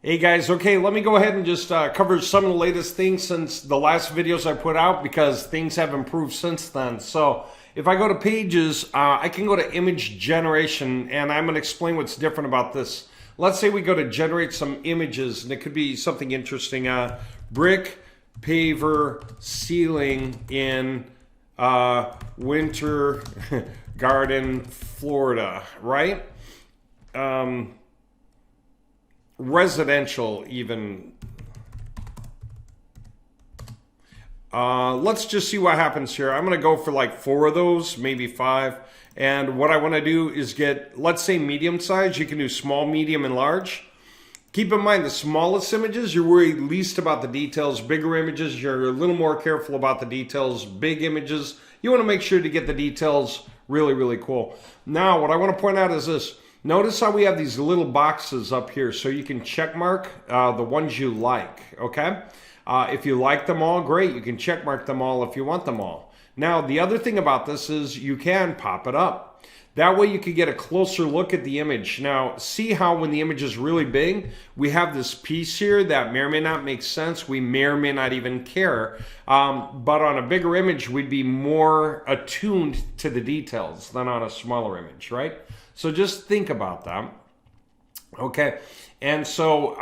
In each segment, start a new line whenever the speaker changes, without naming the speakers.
Hey guys, okay, let me go ahead and just cover some of the latest things since the last videos I put out because things have improved since then. So if I go to pages, I can go to image generation and I'm going to explain what's different about this. Let's say we go to generate some images and it could be something interesting. Brick paver ceiling in Winter Garden, Florida, right? Residential even. Let's just see what happens here. I'm going to go for like 4 of those, maybe 5. And what I want to do is get, let's say medium size. You can do small, medium, and large. Keep in mind the smallest images, you're worried least about the details. Bigger images, you're a little more careful about the details. Big images, you want to make sure to get the details really, really cool. Now, what I want to point out is this. Notice how we have these little boxes up here so you can check mark the ones you like, okay? If you like them all, great. You can check mark them all if you want them all. Now, the other thing about this is you can pop it up. That way you can get a closer look at the image. Now, see how when the image is really big, we have this piece here that may or may not make sense. We may or may not even care. But on a bigger image, we'd be more attuned to the details than on a smaller image, right? So just think about that. Okay, and so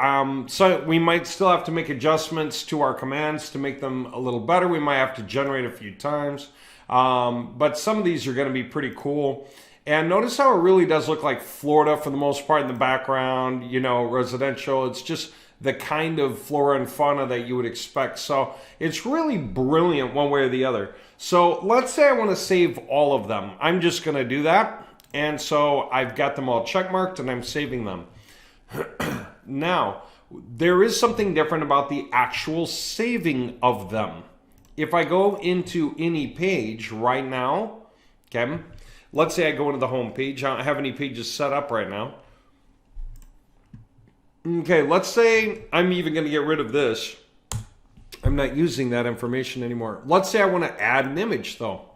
we might still have to make adjustments to our commands to make them a little better. We might have to generate a few times, but some of these are going to be pretty cool. And notice how it really does look like Florida for the most part in the background, you know, residential. It's just the kind of flora and fauna that you would expect. So it's really brilliant one way or the other. So let's say I want to save all of them. I'm just going to do that. And so I've got them all check marked and I'm saving them. Now, there is something different about the actual saving of them. If I go into any page right now, okay, let's say I go into the home page. I don't have any pages set up right now. Okay, let's say I'm even going to get rid of this. I'm not using that information anymore. Let's say I want to add an image though.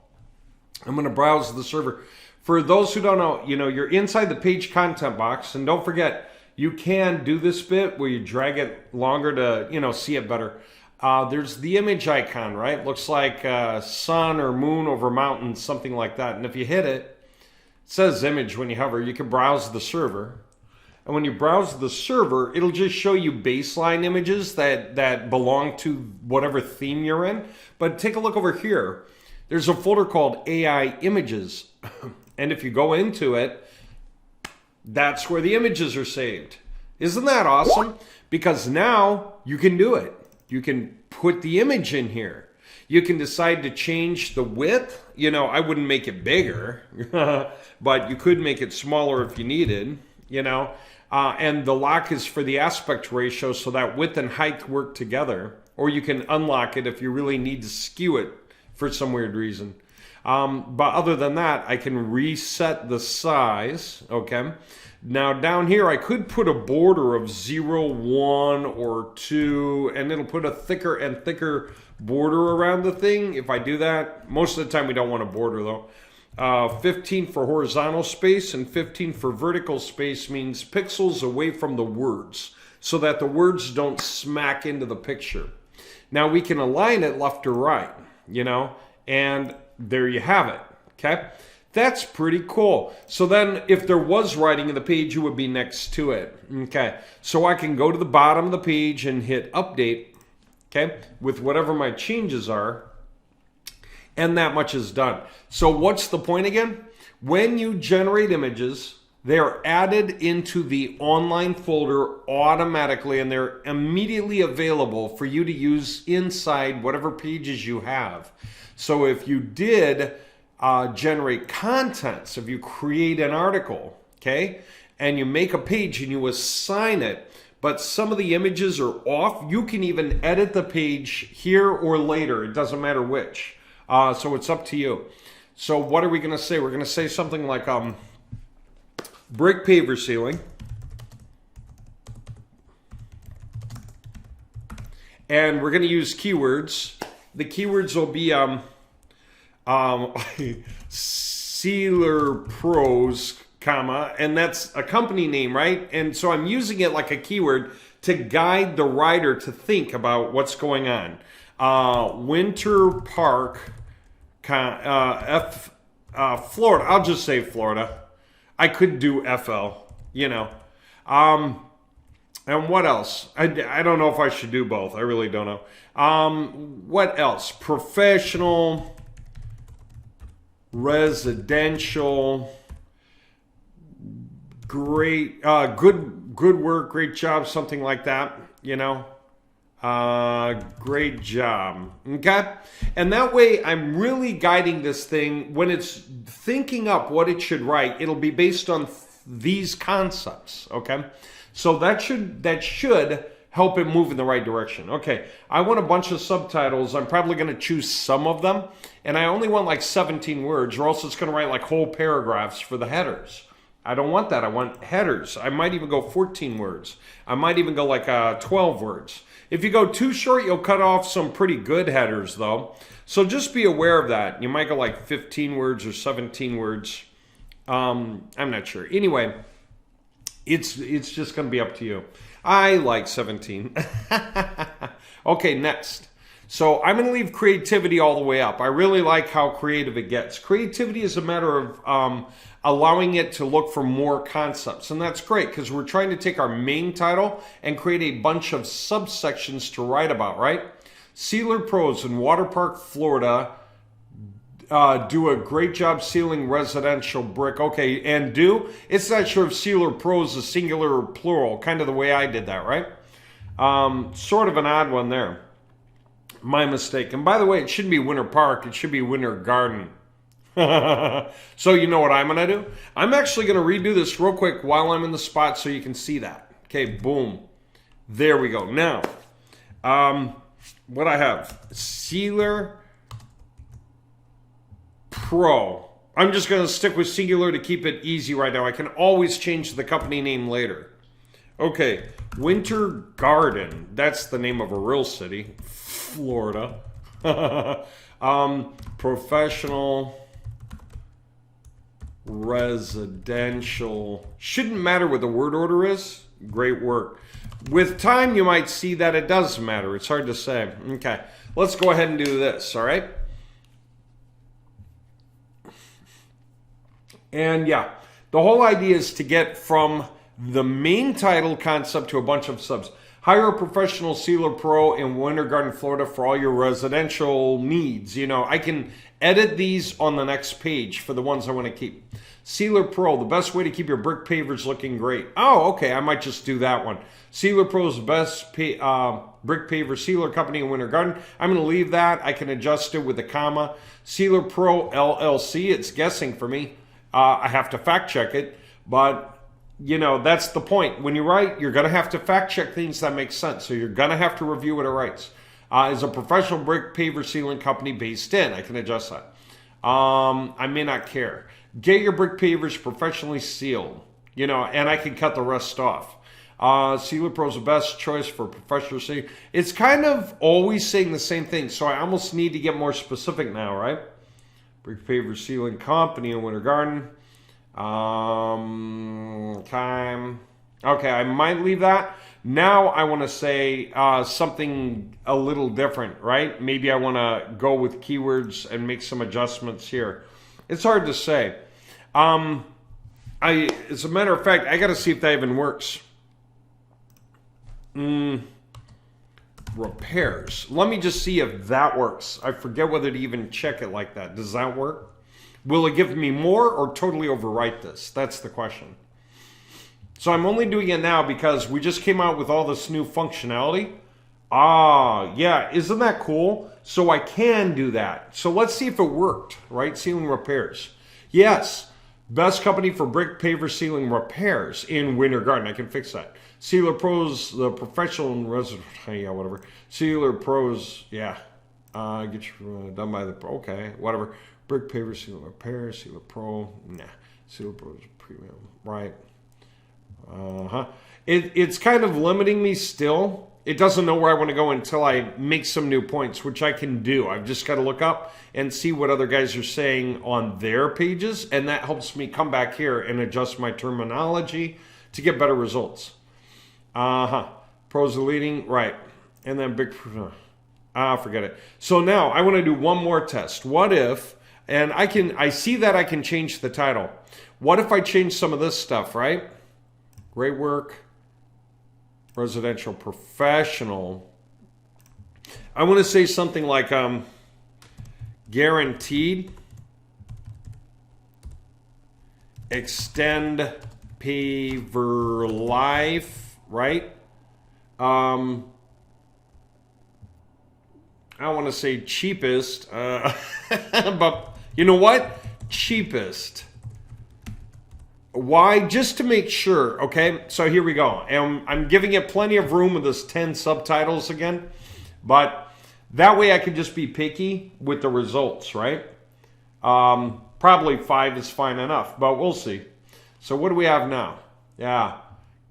I'm going to browse the server. For those who don't know, you know, you're inside the page content box, and don't forget, you can do this bit where you drag it longer to, you know, see it better. There's the image icon, right? Looks like sun or moon over mountains, something like that. And if you hit it, it says image when you hover. You can browse the server. And when you browse the server, it'll just show you baseline images that belong to whatever theme you're in. But take a look over here. There's a folder called AI Images. And if you go into it, that's where the images are saved. Isn't that awesome? Because now you can do it. You can put the image in here. You can decide to change the width. You know, I wouldn't make it bigger, but you could make it smaller if you needed, you know. And the lock is for the aspect ratio so that width and height work together. Or you can unlock it if you really need to skew it for some weird reason. But other than that, I can reset the size, okay? Now down here, I could put a border of 0, 1, or 2, and it'll put a thicker and thicker border around the thing. If I do that, most of the time we don't want a border though. 15 for horizontal space and 15 for vertical space means pixels away from the words so that the words don't smack into the picture. Now we can align it left or right, you know, and there you have it, okay? That's pretty cool. So then if there was writing in the page, it would be next to it, okay? So I can go to the bottom of the page and hit update, okay, with whatever my changes are, and that much is done. So what's the point again? When you generate images, they're added into the online folder automatically, and they're immediately available for you to use inside whatever pages you have. So if you did generate content, so if you create an article, okay, and you make a page and you assign it, but some of the images are off, you can even edit the page here or later. It doesn't matter which. So it's up to you. So what are we going to say? We're going to say something like brick paver ceiling. And we're going to use keywords. The keywords will be Sealer Pros comma, and that's a company name, right? And so I'm using it like a keyword to guide the writer to think about what's going on. Winter Park, Florida. I'll just say Florida. I could do FL, you know. And what else? I don't know if I should do both. I really don't know. What else? Professional, residential, great, good work, great job, something like that, you know. Great job. Okay? And that way I'm really guiding this thing. When it's thinking up what it should write, it'll be based on these concepts. Okay? So that should help it move in the right direction. Okay, I want a bunch of subtitles. I'm probably going to choose some of them. And I only want like 17 words, or else it's going to write like whole paragraphs for the headers. I don't want that. I want headers. I might even go 14 words. I might even go like 12 words. If you go too short, you'll cut off some pretty good headers though. So just be aware of that. You might go like 15 words or 17 words. I'm not sure. Anyway, it's just going to be up to you. I like 17. Okay, next. So I'm going to leave creativity all the way up. I really like how creative it gets. Creativity is a matter of allowing it to look for more concepts. And that's great because we're trying to take our main title and create a bunch of subsections to write about, right? Sealer Pros in Water Park, Florida do a great job sealing residential brick. Okay, and do? It's not sure if Sealer Pros is singular or plural, kind of the way I did that, right? Sort of an odd one there. My mistake. And by the way, it shouldn't be Winter Park. It should be Winter Garden. So you know what I'm going to do? I'm actually going to redo this real quick while I'm in the spot so you can see that. Okay, boom. There we go. Now, what I have? Sealer Pro. I'm just going to stick with singular to keep it easy right now. I can always change the company name later. Okay, Winter Garden. That's the name of a real city. Florida. Professional, residential. Shouldn't matter what the word order is. Great work. With time, you might see that it does matter. It's hard to say. Okay, let's go ahead and do this, all right? And yeah, the whole idea is to get from the main title concept to a bunch of subs. Hire a professional sealer pro in Winter Garden, Florida for all your residential needs. You know, I can edit these on the next page for the ones I want to keep. Sealer Pro, the best way to keep your brick pavers looking great. Oh, okay, I might just do that one. Sealer Pro's best brick paver sealer company in Winter Garden. I'm going to leave that. I can adjust it with a comma. Sealer Pro LLC, it's guessing for me. I have to fact check it, but you know, that's the point. When you write, you're going to have to fact check things that make sense. So you're going to have to review what it writes. Is a professional brick paver sealing company based in. I can adjust that. I may not care. Get your brick pavers professionally sealed. You know, and I can cut the rest off. Sealer Pro's the best choice for professional sealing. It's kind of always saying the same thing. So I almost need to get more specific now, right? Brick paver sealing company in Winter Garden. Time. Okay, I might leave that. Now I want to say something a little different, right? Maybe I want to go with keywords and make some adjustments here. It's hard to say. As a matter of fact, I got to see if that even works. Repairs. Let me just see if that works. I forget whether to even check it like that. Does that work? Will it give me more or totally overwrite this? That's the question. So I'm only doing it now because we just came out with all this new functionality. Yeah, isn't that cool? So I can do that. So let's see if it worked, right? Sealing repairs. Yes, best company for brick paver sealing repairs in Winter Garden. I can fix that. Sealer Pros, the professional and resident, yeah, whatever. Sealer Pros, yeah. Get you done by the, okay, whatever. Brick paver sealer repair, Sealer Pro, nah. Sealer Pro is premium, right? It's kind of limiting me still. it doesn't know where I want to go until I make some new points, which I can do. I've just got to look up and see what other guys are saying on their pages, and that helps me come back here and adjust my terminology to get better results. Pros are leading, right. And then big, forget it. So now I want to do one more test. What if, and I see that I can change the title. What if I change some of this stuff, right? Great work, residential professional. I want to say something like guaranteed, extend paver life, right? I want to say cheapest, but you know what? Cheapest. Why? Just to make sure, okay? So here we go. And I'm giving it plenty of room with this 10 subtitles again, but that way I can just be picky with the results, right? Probably 5 is fine enough, but we'll see. So what do we have now? Yeah.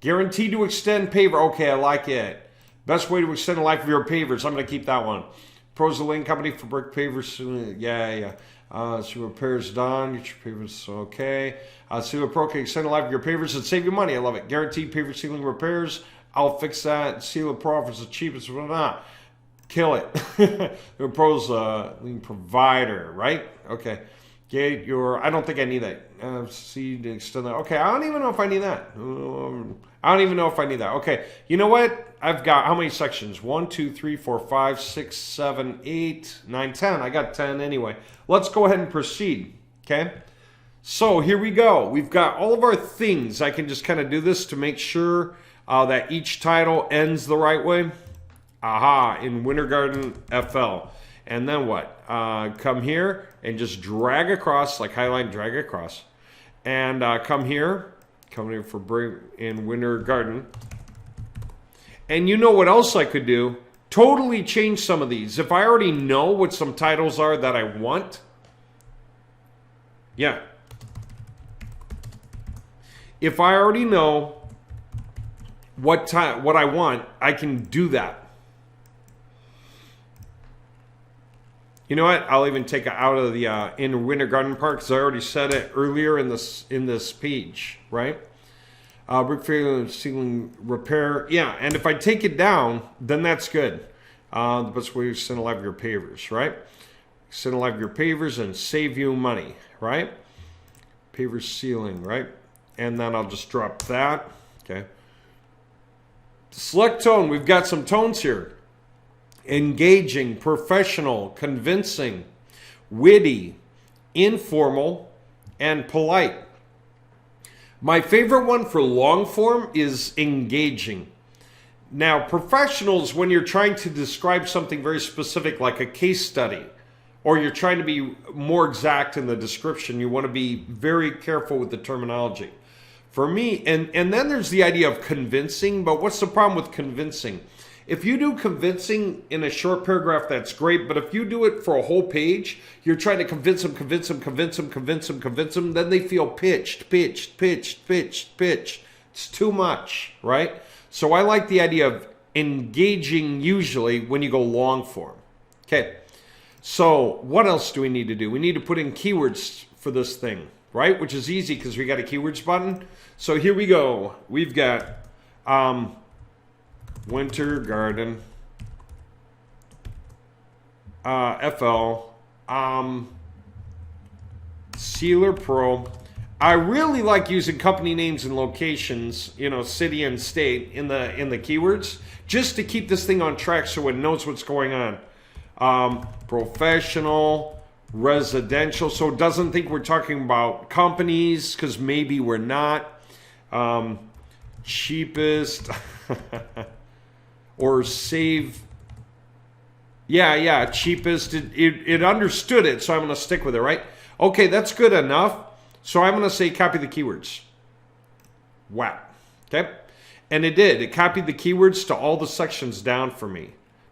Guaranteed to extend paver. Okay, I like it. Best way to extend the life of your pavers. I'm going to keep that one. Pros of Lane Company for brick pavers. Yeah. See repairs done. Get your pavers. Okay. See what Pro can extend the life of your pavers and save you money. I love it. Guaranteed paver sealing repairs. I'll fix that. Seal Pro offers the cheapest. Not. Kill it. The Pros lean provider, right? Okay. Get your. I don't think I need that. See to extend that. Okay. I don't even know if I need that. I don't even know if I need that. Okay. You know what? I've got how many sections? 1, 2, 3, 4, 5, 6, 7, 8, 9, 10. I got 10 anyway. Let's go ahead and proceed. Okay. So here we go. We've got all of our things. I can just kind of do this to make sure that each title ends the right way. In Winter Garden FL. And then what? Come here and just drag across, like highlight, drag across. And come here for break in Winter Garden. And you know what else I could do? Totally change some of these. If I already know what some titles are that I want. Yeah. If I already know what I want, I can do that. You know what? I'll even take it out of the in Winter Garden Park because I already said it earlier in this page, right? Brick ceiling repair. Yeah, and if I take it down, then that's good. The best way to extend the life of your pavers, right? Extend the life of your pavers and save you money, right? Paver ceiling, right? And then I'll just drop that. Okay. Select tone. We've got some tones here. Engaging, professional, convincing, witty, informal, and polite. My favorite one for long form is engaging. Now, professional is when you're trying to describe something very specific, like a case study, or you're trying to be more exact in the description. You want to be very careful with the terminology. For me, and then there's the idea of convincing, but what's the problem with convincing? If you do convincing in a short paragraph, that's great. But if you do it for a whole page, you're trying to convince them, then they feel pitched. It's too much, right? So I like the idea of engaging usually when you go long form. Okay, so what else do we need to do? We need to put in keywords for this thing, right? Which is easy because we got a keywords button. So here we go. We've got... Winter Garden, FL, Sealer Pro. I really like using company names and locations, city and state in the keywords, just to keep this thing on track so it knows what's going on. Professional, residential, so it doesn't think we're talking about companies, because maybe we're not. Cheapest. Or save. Yeah, cheapest. It understood it, so I'm going to stick with it, right? Okay, that's good enough. So I'm going to say copy the keywords. Wow. Okay. And it did. It copied the keywords to all the sections down for me.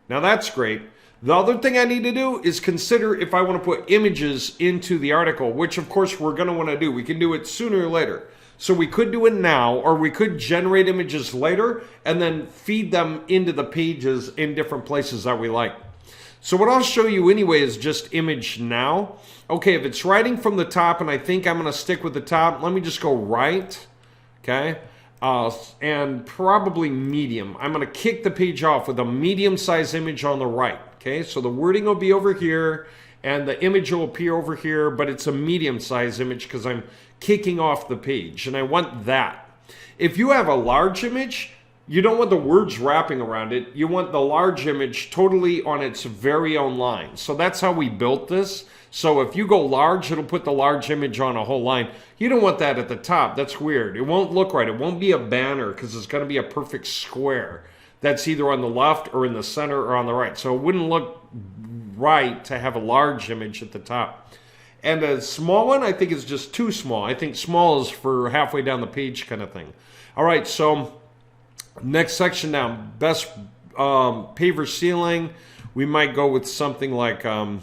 Now that's great. The other thing I need to do is consider if I want to put images into the article, which of course we're going to want to do. We can do it sooner or later. So we could do it now, or we could generate images later and then feed them into the pages in different places that we like. So what I'll show you anyway is just image now. Okay, if it's writing from the top, and I think I'm going to stick with the top, let me just go right, okay, and probably medium. I'm going to kick the page off with a medium-sized image on the right, okay? So the wording will be over here, and the image will appear over here, but it's a medium-sized image because I'm kicking off the page, and I want that. If you have a large image, you don't want the words wrapping around it. You want the large image totally on its very own line. So that's how we built this. So if you go large, it'll put the large image on a whole line. You don't want that at the top. That's weird. It won't look right. It won't be a banner because it's going to be a perfect square that's either on the left or in the center or on the right. So it wouldn't look right to have a large image at the top. And a small one, I think, is just too small. I think small is for halfway down the page kind of thing. All right, so next section down, best paver ceiling. We might go with something like, I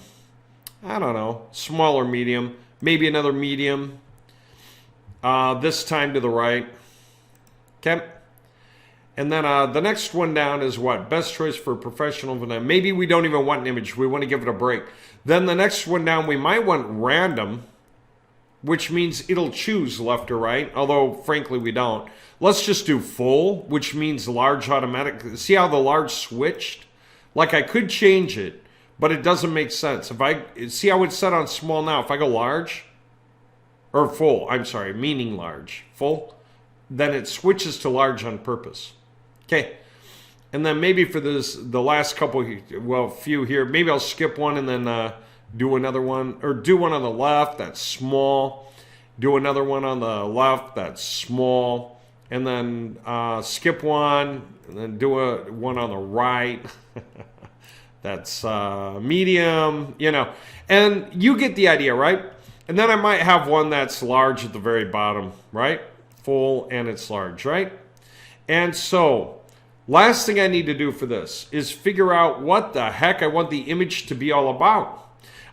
don't know, small or medium. Maybe another medium. This time to the right. Okay. And then the next one down is what? Best choice for professional. Maybe we don't even want an image. We want to give it a break. Then the next one down, we might want random, which means it'll choose left or right, although frankly we don't. Let's just do full, which means large automatic. See how the large switched? Like I could change it, but it doesn't make sense. If I see how it's set on small now, if I go large, or full, I'm sorry, meaning large, full, then it switches to large on purpose. Okay, and then maybe for this, the last couple, well, few here, maybe I'll skip one and then do another one, or do one on the left that's small, do another one on the left that's small, and then skip one, and then do one on the right that's medium, you know, and you get the idea, right? And then I might have one that's large at the very bottom, right? Full and it's large, right? And so, last thing I need to do for this is figure out what the heck I want the image to be all about.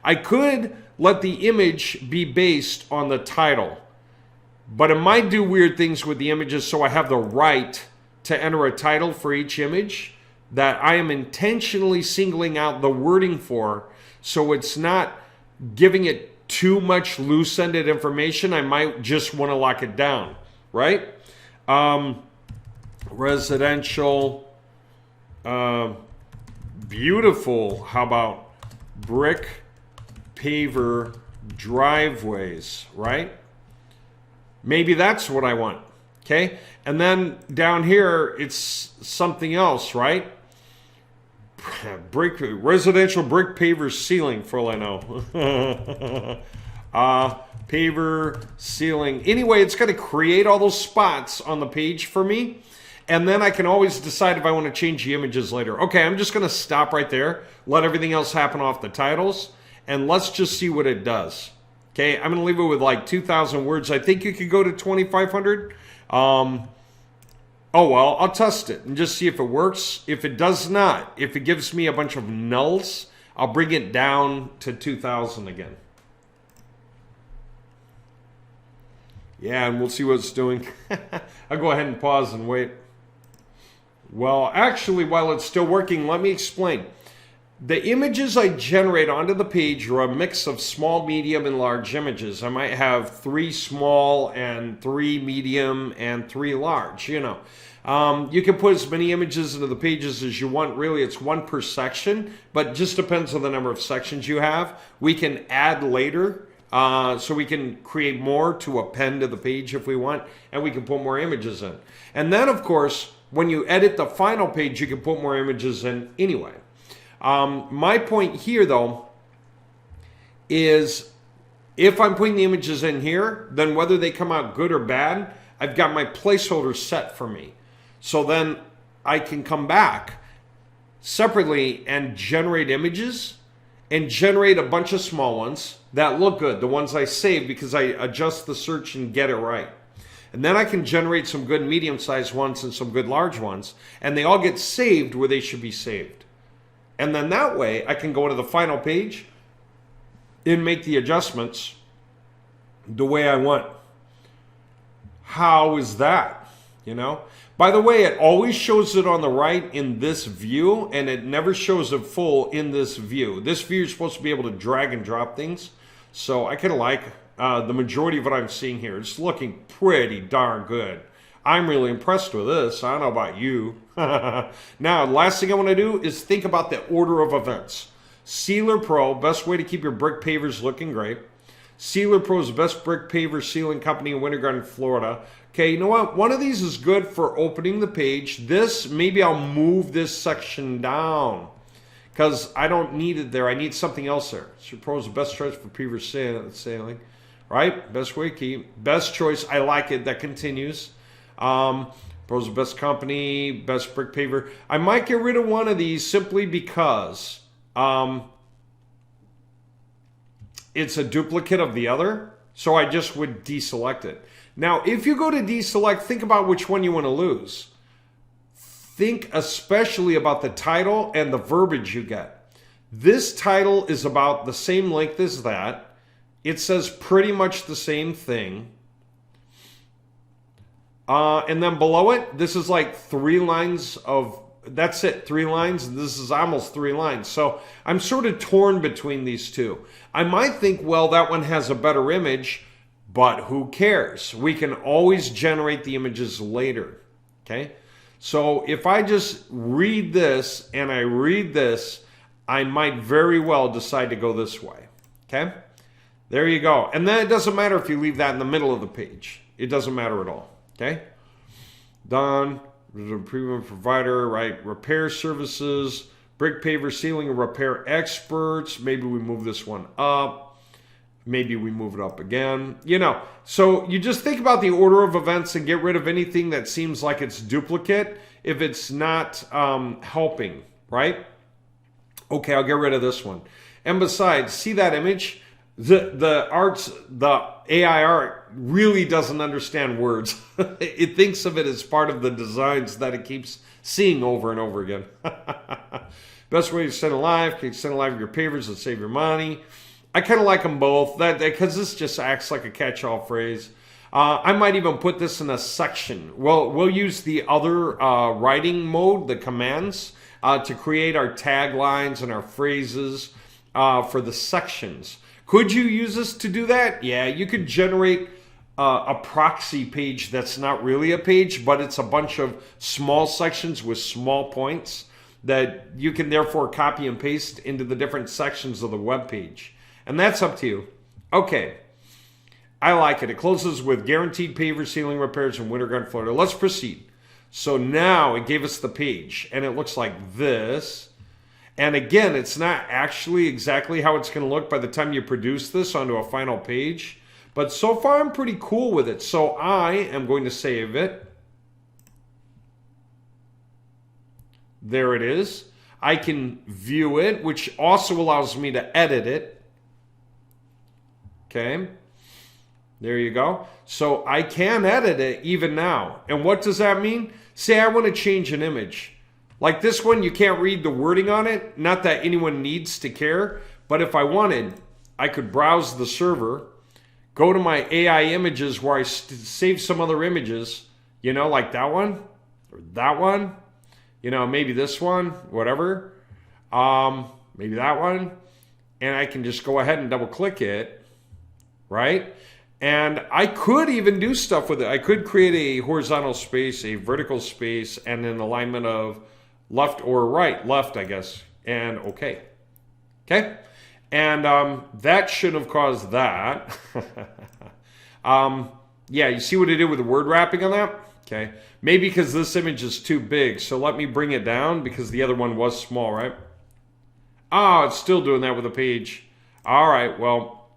I could let the image be based on the title, but it might do weird things with the images, so I have the right to enter a title for each image that I am intentionally singling out the wording for, so it's not giving it too much loose-ended information. I might just want to lock it down, right? Residential, beautiful, how about brick paver driveways, right? Maybe that's what I want, okay? And then down here, it's something else, right? Residential brick paver ceiling, for all I know. Paver ceiling. Anyway, it's going to create all those spots on the page for me. And then I can always decide if I want to change the images later. Okay, I'm just going to stop right there. Let everything else happen off the titles. And let's just see what it does. Okay, I'm going to leave it with like 2,000 words. I think you could go to 2,500. Oh, well, I'll test it and just see if it works. If it does not, if it gives me a bunch of nulls, I'll bring it down to 2,000 again. Yeah, and we'll see what it's doing. I'll go ahead and pause and wait. Well, actually, while it's still working, let me explain. The images I generate onto the page are a mix of small, medium, and large images. I might have 3 small and 3 medium and 3 large, you know. You can put as many images into the pages as you want. Really, it's 1 per section, but it just depends on the number of sections you have. We can add later, so we can create more to append to the page if we want, and we can put more images in. And then, of course, when you edit the final page, you can put more images in anyway. My point here, though, is if I'm putting the images in here, then whether they come out good or bad, I've got my placeholder set for me. So then I can come back separately and generate images and generate a bunch of small ones that look good, the ones I save because I adjust the search and get it right. And then I can generate some good medium-sized ones and some good large ones, and they all get saved where they should be saved. And then that way, I can go to the final page and make the adjustments the way I want. How is that? You know? By the way, it always shows it on the right in this view, and it never shows it full in this view. This view, you're supposed to be able to drag and drop things. So I kind of like the majority of what I'm seeing here. It's looking pretty darn good. I'm really impressed with this. I don't know about you. Now, last thing I want to do is think about the order of events. Sealer Pro, best way to keep your brick pavers looking great. Sealer Pro is the best brick paver sealing company in Winter Garden, Florida. Okay, you know what? One of these is good for opening the page. This, maybe I'll move this section down because I don't need it there. I need something else there. Sealer Pro is the best choice for paver sailing. Right? Best way to keep. Best choice. I like it. That continues. Pro's the best company, best brick paver. I might get rid of one of these simply because it's a duplicate of the other. So I just would deselect it. Now, if you go to deselect, think about which one you want to lose. Think especially about the title and the verbiage you get. This title is about the same length as that. It says pretty much the same thing. And then below it, this is like 3 lines of, that's it, 3 lines. And this is almost 3 lines. So I'm sort of torn between these two. I might think, well, that one has a better image, but who cares? We can always generate the images later. Okay. So if I just read this and I read this, I might very well decide to go this way. Okay. There you go. And then it doesn't matter if you leave that in the middle of the page. It doesn't matter at all. Okay, done. There's a premium provider, right? Repair services, brick paver sealing and repair experts. Maybe we move this one up. Maybe we move it up again. You know, so you just think about the order of events and get rid of anything that seems like it's duplicate if it's not helping, right? Okay, I'll get rid of this one. And besides, see that image? The AI art really doesn't understand words. It thinks of it as part of the designs that it keeps seeing over and over again. Best way to extend a life, can extend a life of your pavers and save your money. I kind of like them both because this just acts like a catch-all phrase. I might even put this in a section. We'll use the other writing mode, the commands, to create our taglines and our phrases for the sections. Could you use this to do that? Yeah, you could generate a proxy page that's not really a page, but it's a bunch of small sections with small points that you can therefore copy and paste into the different sections of the web page. And that's up to you. Okay, I like it. It closes with guaranteed paver sealing repairs in Winter Garden, Florida. Let's proceed. So now it gave us the page, and it looks like this. And again, it's not actually exactly how it's going to look by the time you produce this onto a final page. But so far, I'm pretty cool with it. So I am going to save it. There it is. I can view it, which also allows me to edit it. Okay. There you go. So I can edit it even now. And what does that mean? Say I want to change an image. Like this one, you can't read the wording on it. Not that anyone needs to care. But if I wanted, I could browse the server, go to my AI images where I save some other images, you know, like that one or that one, you know, maybe this one, whatever, maybe that one. And I can just go ahead and double click it, right? And I could even do stuff with it. I could create a horizontal space, a vertical space, and an alignment of left or right, left, I guess, and okay. Okay? And that should have caused that. Yeah, you see what I did with the word wrapping on that? Okay. Maybe because this image is too big, so let me bring it down because the other one was small, right? Oh, it's still doing that with a page. All right, well,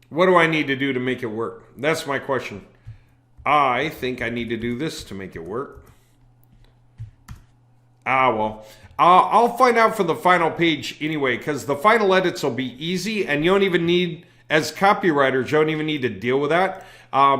what do I need to do to make it work? That's my question. I think I need to do this to make it work. Well, I'll find out for the final page anyway, because the final edits will be easy, and you don't even need, as copywriters, you don't even need to deal with that,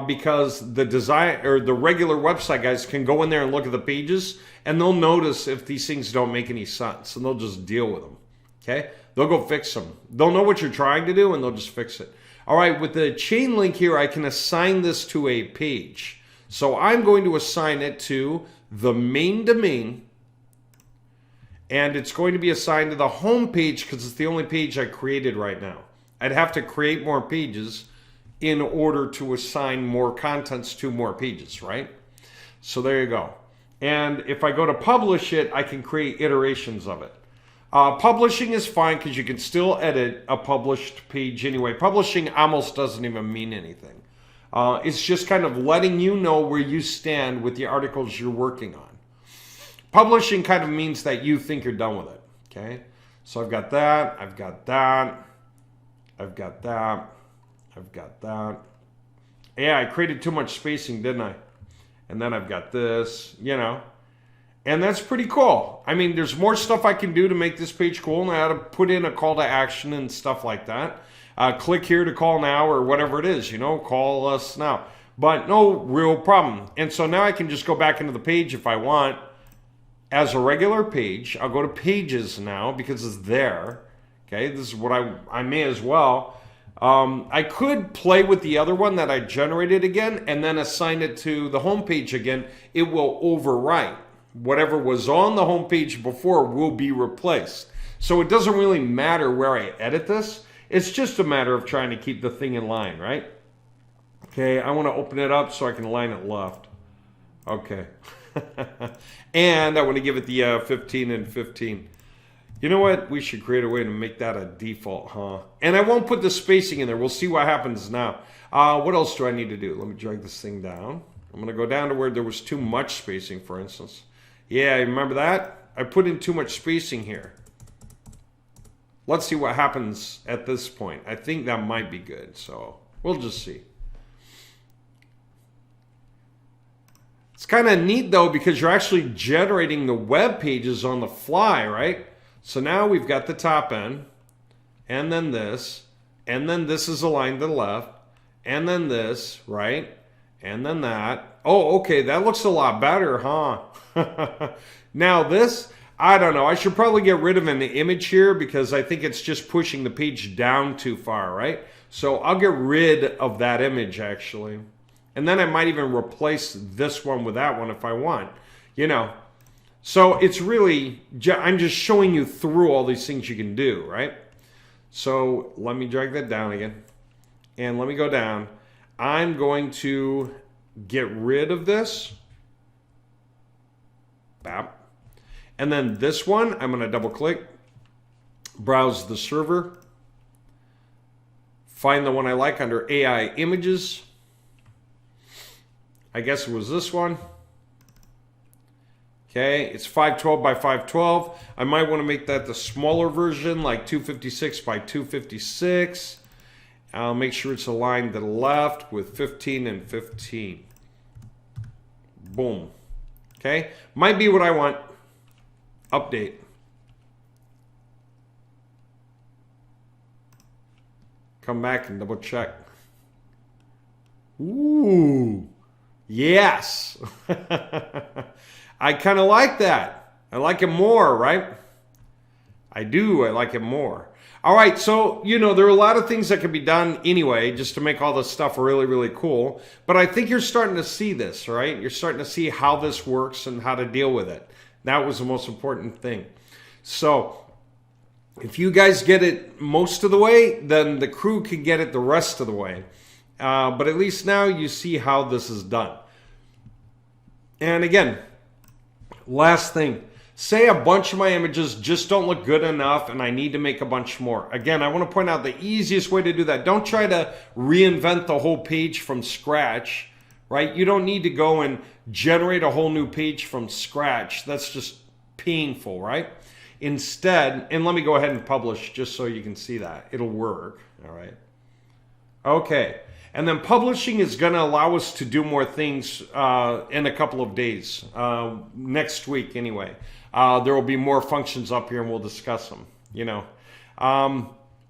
because the design or the regular website guys can go in there and look at the pages, and they'll notice if these things don't make any sense, and they'll just deal with them. Okay, they'll go fix them. They'll know what you're trying to do, and they'll just fix it. All right, with the chain link here, I can assign this to a page. So I'm going to assign it to the main domain, and it's going to be assigned to the home page because it's the only page I created right now. I'd have to create more pages in order to assign more contents to more pages, right? So there you go. And if I go to publish it, I can create iterations of it. Publishing is fine because you can still edit a published page anyway. Publishing almost doesn't even mean anything. It's just kind of letting you know where you stand with the articles you're working on. Publishing kind of means that you think you're done with it, okay? So I've got that, I've got that, I've got that, I've got that. Yeah, I created too much spacing, didn't I? And then I've got this, you know. And that's pretty cool. I mean, there's more stuff I can do to make this page cool, and I had to put in a call to action and stuff like that. Click here to call now or whatever it is, you know, call us now. But no real problem. And so now I can just go back into the page if I want. As a regular page, I'll go to pages now because it's there. Okay, this is what I may as well. I could play with the other one that I generated again and then assign it to the home page again. It will overwrite. Whatever was on the home page before will be replaced. So it doesn't really matter where I edit this. It's just a matter of trying to keep the thing in line, right? Okay, I want to open it up so I can align it left. Okay. And I want to give it the 15 and 15. You know what? We should create a way to make that a default, huh? And I won't put the spacing in there. We'll see what happens now. What else do I need to do? Let me drag this thing down. I'm going to go down to where there was too much spacing, for instance. Yeah, remember that? I put in too much spacing here. Let's see what happens at this point. I think that might be good, so we'll just see. It's kind of neat though because you're actually generating the web pages on the fly, right? So now we've got the top end, and then this is aligned to the left, and then this, right? And then that. Oh, okay, that looks a lot better, huh? Now this, I don't know. I should probably get rid of an image here because I think it's just pushing the page down too far, right? So I'll get rid of that image actually. And then I might even replace this one with that one if I want, you know. So it's really, I'm just showing you through all these things you can do, right? So let me drag that down again. And let me go down. I'm going to get rid of this. Bap. And then this one, I'm going to double click. Browse the server. Find the one I like under AI images. I guess it was this one. Okay, it's 512 by 512. I might want to make that the smaller version, like 256 by 256. I'll make sure it's aligned to the left with 15 and 15. Boom. Okay, might be what I want. Update. Come back and double check. Ooh. Yes. I kind of like that. I like it more, right? I do. I like it more. All right. So, you know, there are a lot of things that can be done anyway, just to make all this stuff really, really cool. But I think you're starting to see this, right? You're starting to see how this works and how to deal with it. That was the most important thing. So if you guys get it most of the way, then the crew can get it the rest of the way. But at least now you see how this is done. And again, last thing, say a bunch of my images just don't look good enough and I need to make a bunch more. Again, I want to point out the easiest way to do that. Don't try to reinvent the whole page from scratch, right? You don't need to go and generate a whole new page from scratch. That's just painful, right? Instead, and let me go ahead and publish just so you can see that. It'll work, all right? Okay. And then publishing is going to allow us to do more things in a couple of days. Next week, anyway. There will be more functions up here, and we'll discuss them, you know.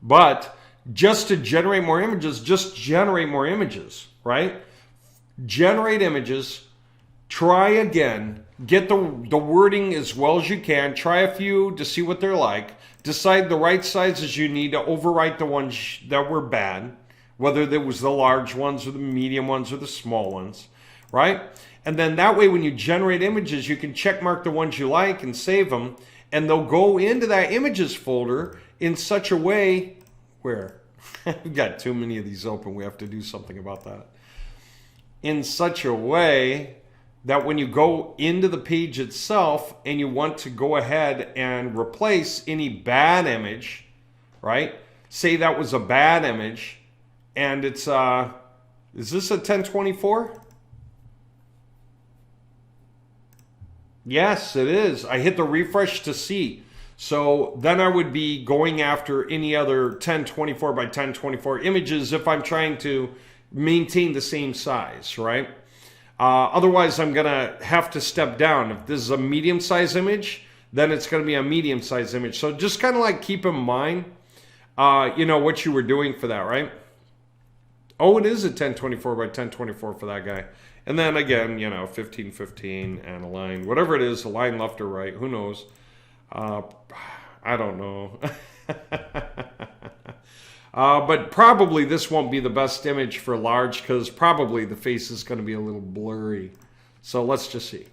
But just to generate more images, just generate more images, right? Generate images. Try again. Get the wording as well as you can. Try a few to see what they're like. Decide the right sizes you need to overwrite the ones that were bad. whether there was the large ones or the medium ones or the small ones, right? And then that way when you generate images, you can check mark the ones you like and save them, and they'll go into that images folder in such a way where we've got too many of these open. We have to do something about that. In such a way that when you go into the page itself and you want to go ahead and replace any bad image, right? Say that was a bad image and it's, is this a 1024? Yes, it is. I hit the refresh to see. So then I would be going after any other 1024 by 1024 images if I'm trying to maintain the same size, right? Otherwise, I'm going to have to step down. If this is a medium-sized image, then it's going to be a medium-sized image. So just kind of like keep in mind, you know, what you were doing for that, right? Oh, it is a 1024 by 1024 for that guy. And then again, you know, 1515 and align, whatever it is, align left or right, who knows? I don't know. But probably this won't be the best image for large because probably the face is going to be a little blurry. So let's just see.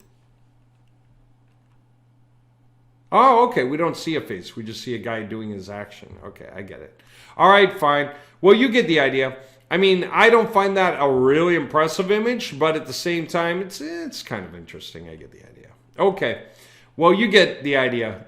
Oh, okay. We don't see a face. We just see a guy doing his action. Okay, I get it. All right, fine. Well, you get the idea. I mean, I don't find that a really impressive image, but at the same time, it's kind of interesting. I get the idea. Okay. Well, you get the idea.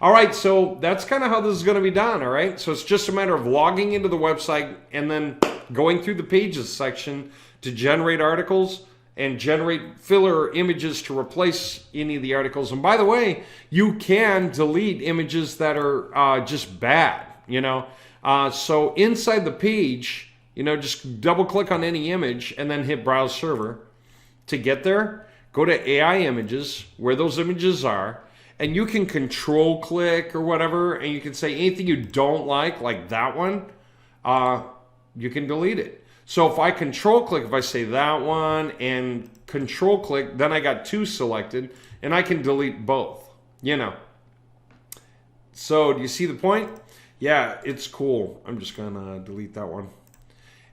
All right, so that's kind of how this is going to be done, all right? So it's just a matter of logging into the website and then going through the pages section to generate articles and generate filler images to replace any of the articles. And by the way, you can delete images that are just bad, you know? So inside the page, you know, just double click on any image and then hit Browse Server. To get there, go to AI Images, where those images are, and you can control click or whatever, and you can say anything you don't like that one, you can delete it. So if I control click, if I say that one and control click, then I got two selected, and I can delete both, you know. So do you see the point? Yeah, it's cool. I'm just gonna delete that one.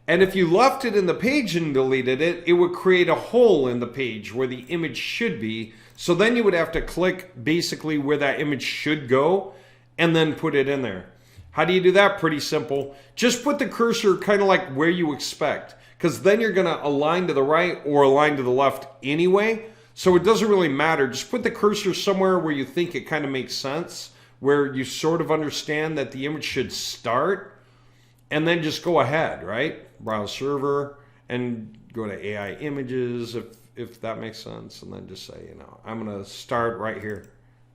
And if you left it in the page and deleted it, it would create a hole in the page where the image should be. So then you would have to click basically where that image should go and then put it in there. How do you do that? Pretty simple. Just put the cursor kind of like where you expect, because then you're going to align to the right or align to the left anyway. So it doesn't really matter. Just put the cursor somewhere where you think it kind of makes sense, where you sort of understand that the image should start. And then just go ahead, right? Browse Server and go to AI Images if that makes sense. And then just say, you know, I'm going to start right here.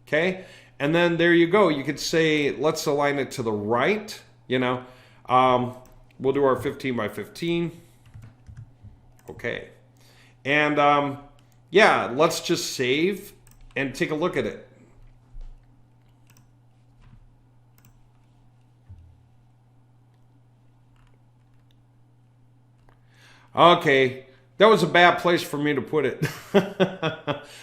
Okay? And then there you go. You could say, let's align it to the right, you know. We'll do our 15 by 15. Okay. And yeah, let's just save and take a look at it. Okay, that was a bad place for me to put it.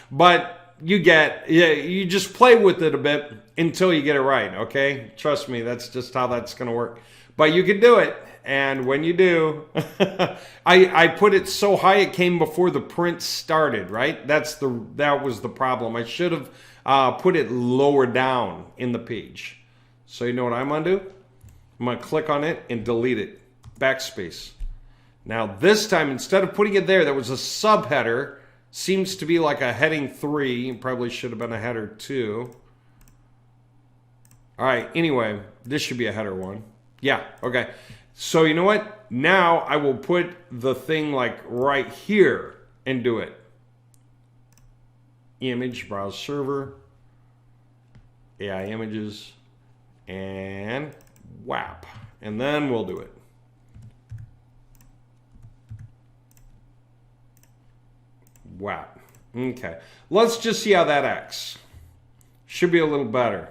But you just play with it a bit until you get it right, okay? Trust me, that's just how that's going to work. But you can do it, and when you do, I put it so high it came before the print started, right? That was the problem. I should have put it lower down in the page. So you know what I'm going to do? I'm going to click on it and delete it. Backspace. Now this time, instead of putting it there, that was a subheader. Seems to be like a heading 3. Probably should have been a header 2. All right, anyway, this should be a header 1. Yeah, okay. So you know what? Now I will put the thing like right here and do it. Image, Browse Server, AI Images, and WAP. And then we'll do it. Wow. Okay. Let's just see how that acts. Should be a little better.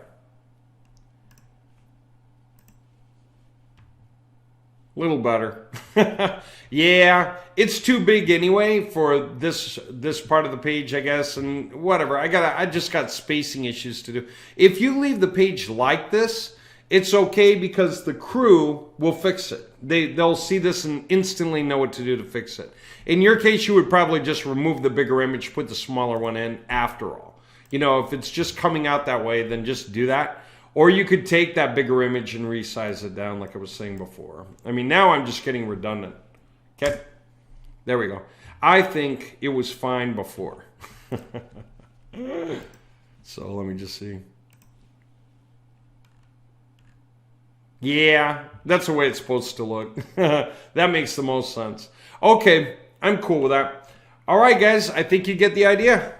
Little better. Yeah, it's too big anyway for this part of the page, I guess, and whatever. I just got spacing issues to do. If you leave the page like this, It's okay because the crew will fix it. They'll see this and instantly know what to do to fix it. In your case, you would probably just remove the bigger image, put the smaller one in after all. You know, if it's just coming out that way, then just do that. Or you could take that bigger image and resize it down like I was saying before. I mean, now I'm just getting redundant. Okay, there we go. I think it was fine before. So let me just see. Yeah, that's the way it's supposed to look. That makes the most sense. Okay, I'm cool with that. All right, guys, I think you get the idea.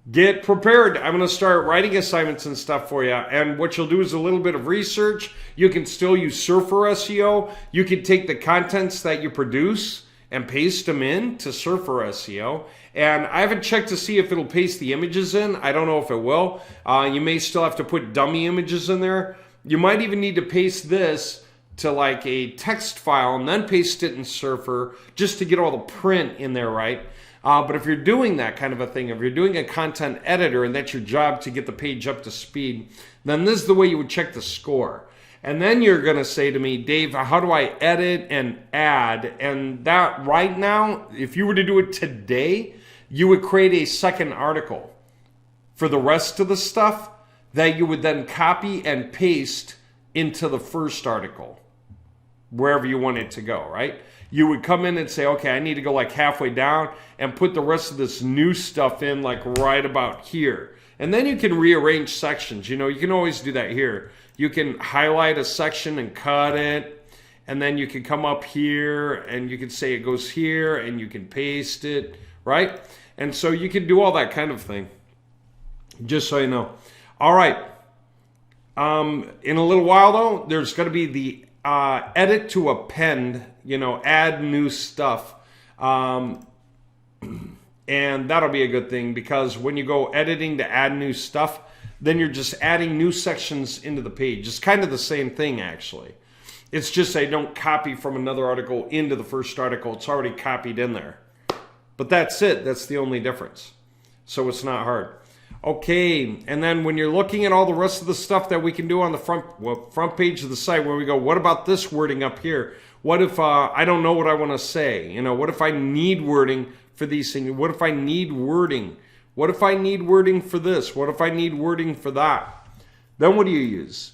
Get prepared. I'm going to start writing assignments and stuff for you. And what you'll do is a little bit of research. You can still use Surfer SEO. You can take the contents that you produce and paste them in to Surfer SEO. And I haven't checked to see if it'll paste the images in. I don't know if it will. You may still have to put dummy images in there. You might even need to paste this to like a text file and then paste it in Surfer just to get all the print in there, right? But if you're doing that kind of a thing, if you're doing a content editor and that's your job to get the page up to speed, then this is the way you would check the score. And then you're going to say to me, Dave, how do I edit and add? And that right now, if you were to do it today, you would create a second article for the rest of the stuff that you would then copy and paste into the first article, wherever you want it to go, right? You would come in and say, okay, I need to go like halfway down and put the rest of this new stuff in like right about here. And then you can rearrange sections. You know, you can always do that here. You can highlight a section and cut it. And then you can come up here and you can say it goes here and you can paste it, right? And so you can do all that kind of thing, just so you know. All right. In a little while, though, there's going to be the edit to append, you know, add new stuff. And that'll be a good thing because when you go editing to add new stuff, then you're just adding new sections into the page. It's kind of the same thing, actually. It's just I don't copy from another article into the first article. It's already copied in there. But that's it. That's the only difference. So it's not hard. Okay, and then when you're looking at all the rest of the stuff that we can do on the front page of the site, where we go, what about this wording up here? What if I don't know what I want to say? You know, what if I need wording for these things? What if I need wording? What if I need wording for this? What if I need wording for that? Then what do you use?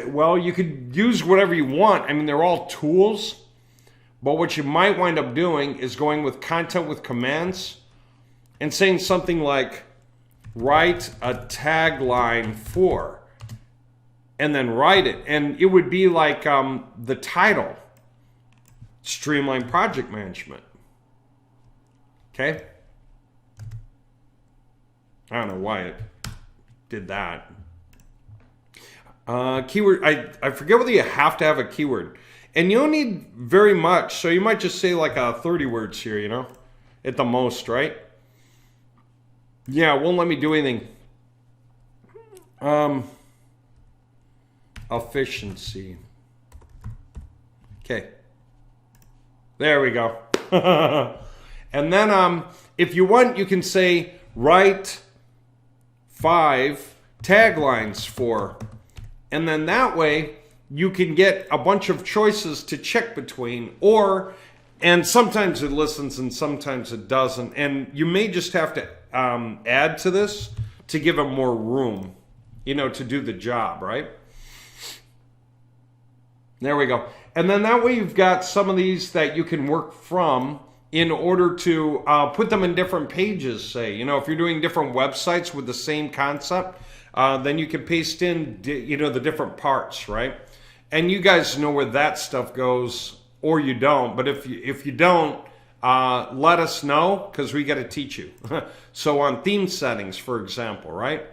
Well, you could use whatever you want. I mean, they're all tools. But what you might wind up doing is going with content with commands and saying something like, write a tagline for, and then write it. And it would be like the title, Streamline Project Management. Okay? I don't know why it did that. Keyword, I forget whether you have to have a keyword. And you don't need very much, so you might just say like 30 words here, you know, at the most, right? Yeah, it won't let me do anything. Efficiency. Okay. There we go. And then if you want, you can say write 5 taglines for. And then that way you can get a bunch of choices to check between, and sometimes it listens and sometimes it doesn't. And you may just have to add to this to give them more room, you know, to do the job, right? There we go. And then that way you've got some of these that you can work from in order to put them in different pages, say. You know, if you're doing different websites with the same concept, then you can paste in, you know, the different parts, right? And you guys know where that stuff goes, or you don't. But if you don't, let us know, because we got to teach you. So on theme settings, for example, right?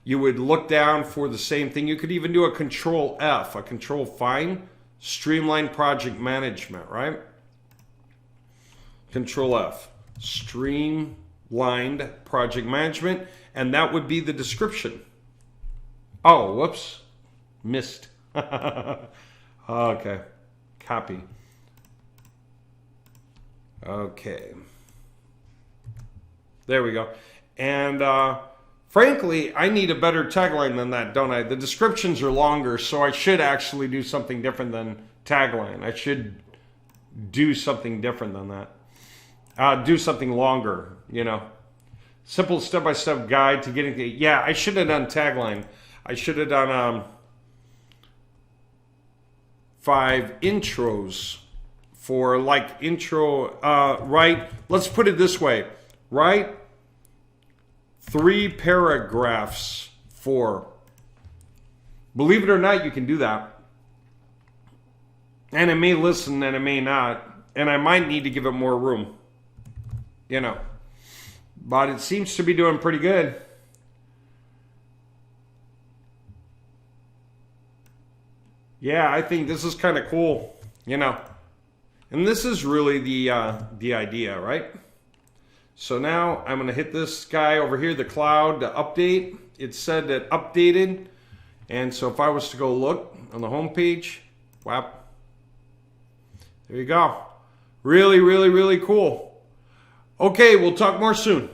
You would look down for the same thing. You could even do a Control F, a Control Find, Streamline Project Management, right? Control F, Streamlined Project Management, and that would be the description. Oh, whoops, missed. Okay, copy. Okay. There we go. And Frankly, I need a better tagline than that, don't I? The descriptions are longer, so I should actually do something different than tagline. I should do something different than that. Do something longer, you know. Simple step-by-step guide to getting the... Yeah, I should have done tagline. I should have done 5 intros for like intro, right? Let's put it this way, right? 3 paragraphs for. Believe it or not, you can do that. And it may listen and it may not. And I might need to give it more room. You know. But it seems to be doing pretty good. Yeah, I think this is kind of cool. You know. And this is really the idea, right? So now I'm going to hit this guy over here, the cloud, to update. It said that updated. And so if I was to go look on the home page, wow. There you go. Really, really, really cool. Okay, we'll talk more soon.